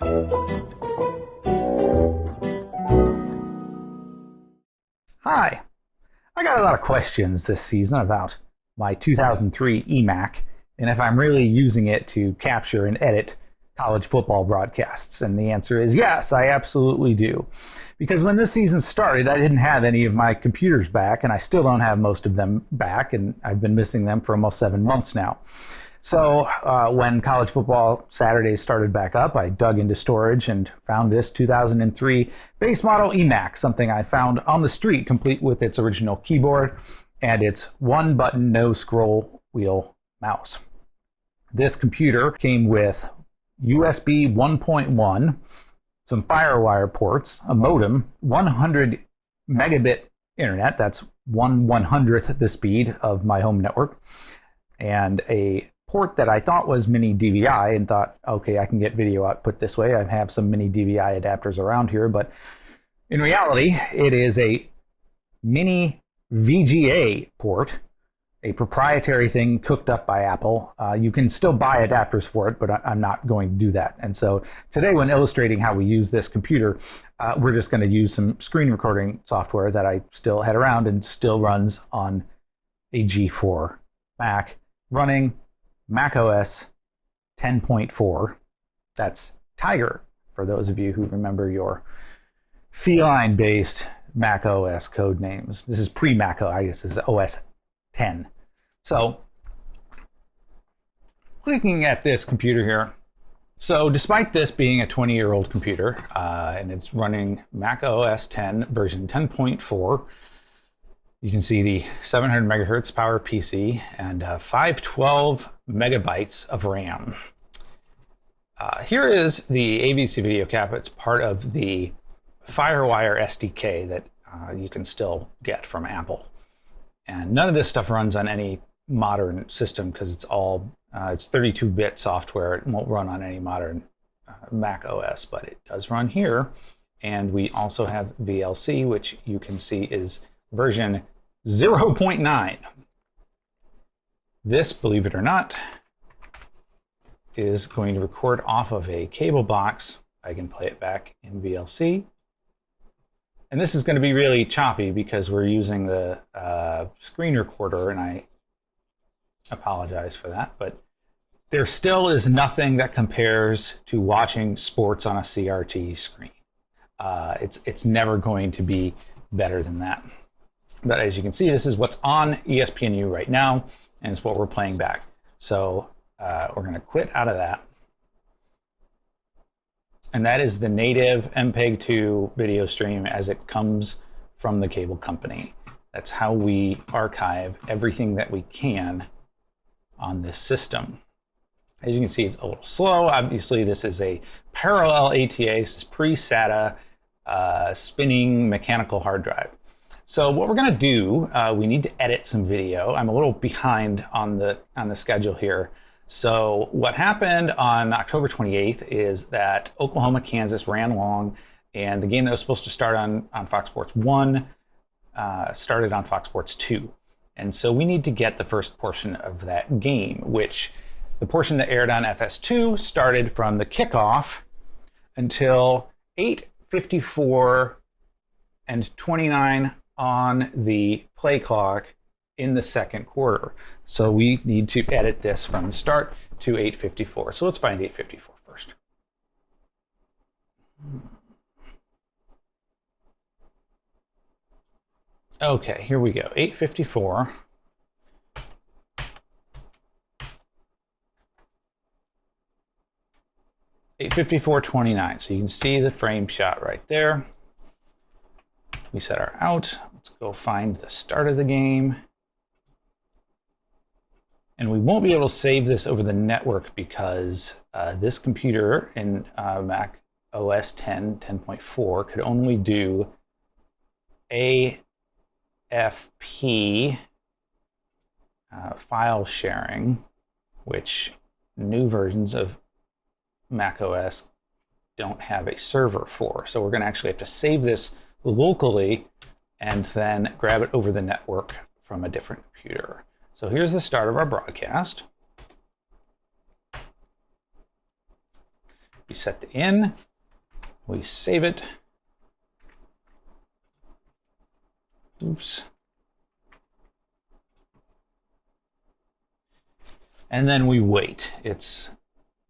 Hi, I got a lot of questions this season about my 2003 eMAC and if I'm really using it to capture and edit college football broadcasts. And the answer is yes, I absolutely do. Because when this season started, I didn't have any of my computers back, and I still don't have most of them back, and I've been missing them for almost 7 months now. So when college football Saturdays started back up, I dug into storage and found this 2003 base model eMAC, something I found on the street, complete with its original keyboard and its one button, no scroll wheel mouse. This computer came with USB 1.1, some FireWire ports, a modem, 100 megabit internet, that's 1/100th the speed of my home network, and a port that I thought was mini DVI and thought, okay, I can get video output this way. I have some mini DVI adapters around here, but in reality, it is a mini VGA port, a proprietary thing cooked up by Apple. You can still buy adapters for it, but I'm not going to do that. And so today, when illustrating how we use this computer, we're just going to use some screen recording software that I still had around and still runs on a G4 Mac running Mac OS 10.4. That's Tiger, for those of you who remember your feline-based Mac OS code names. This is pre-Mac OS, I guess this is OS 10. So, looking at this computer here, so despite this being a 20-year-old computer, and it's running Mac OS 10 version 10.4, you can see the 700 megahertz power PC and 512 megabytes of RAM. Here is the AVC video cap. It's part of the FireWire SDK that you can still get from Apple. And none of this stuff runs on any modern system because it's all it's 32-bit software. It won't run on any modern Mac OS, but it does run here. And we also have VLC, which you can see is version 0.9. This, believe it or not, is going to record off of a cable box. I can play it back in VLC. And this is going to be really choppy because we're using the screen recorder, and I apologize for that, but there still is nothing that compares to watching sports on a CRT screen. It's never going to be better than that. But as you can see, this is what's on ESPNU right now, and it's what we're playing back. So we're going to quit out of that. And that is the native MPEG-2 video stream as it comes from the cable company. That's how we archive everything that we can on this system. As you can see, it's a little slow. Obviously, this is a parallel ATA. This is pre-SATA spinning mechanical hard drive. So what we're going to do, we need to edit some video. I'm a little behind on the schedule here. So what happened on October 28th is that Oklahoma, Kansas ran long, and the game that was supposed to start on Fox Sports 1 started on Fox Sports 2. And so we need to get the first portion of that game, which the portion that aired on FS2 started from the kickoff until 8:54 and 29 on the play clock in the second quarter. So we need to edit this from the start to 8:54. So let's find 8:54 first. Okay, here we go. 8:54. $8:54:29. So you can see the frame shot right there. We set our out. Let's go find the start of the game. And we won't be able to save this over the network because this computer in Mac OS 10, 10.4 could only do AFP file sharing, which new versions of Mac OS don't have a server for. So we're going to actually have to save this locally and then grab it over the network from a different computer. So here's the start of our broadcast. We set the in, we save it. Oops. And then we wait. It's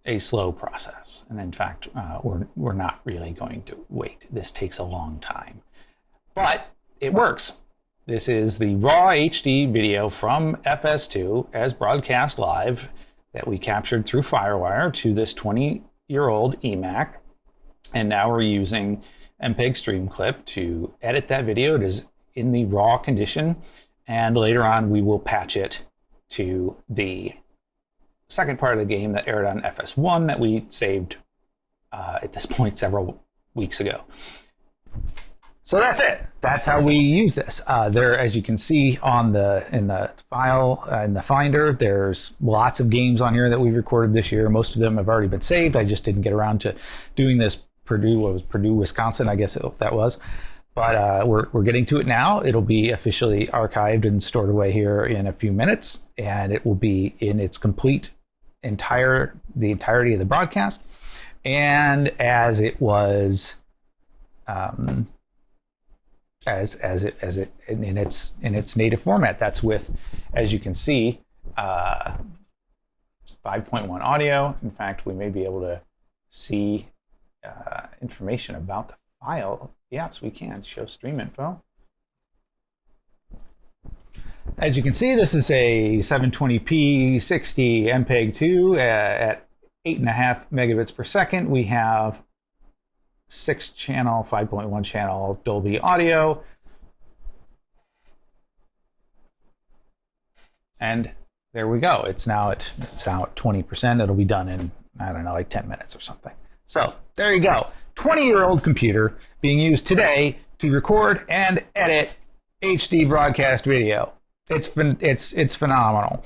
a slow process. And in fact, we're not really going to wait. This takes a long time, but it works. This is the raw HD video from FS2 as broadcast live that we captured through Firewire to this 20-year-old eMAC. And now we're using MPEG Stream Clip to edit that video. It is in the raw condition. And later on, we will patch it to the second part of the game that aired on FS1 that we saved at this point several weeks ago. So that's it. That's how we use this. There, as you can see in the file in the Finder, there's lots of games on here that we've recorded this year. Most of them have already been saved. I just didn't get around to doing this Purdue, Wisconsin, I guess that was. But we're getting to it now. It'll be officially archived and stored away here in a few minutes, and it will be in its the entirety of the broadcast, and as it was, in its native format. That's with, as you can see, 5.1 audio. In fact, we may be able to see information about the file. Yes, we can show stream info. As you can see, this is a 720p 60 MPEG-2 at 8.5 megabits per second. We have 6-channel, 5.1 channel Dolby audio. And there we go. It's now at 20%. It'll be done in, I don't know, like 10 minutes or something. So there you go. 20-year-old computer being used today to record and edit HD broadcast video. It's phenomenal.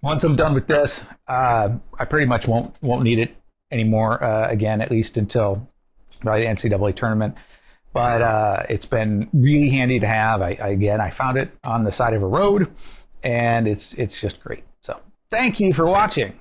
Once I'm done with this, I pretty much won't need it anymore again, at least until by the NCAA tournament. But it's been really handy to have. I found it on the side of a road, and it's just great. So thank you for watching.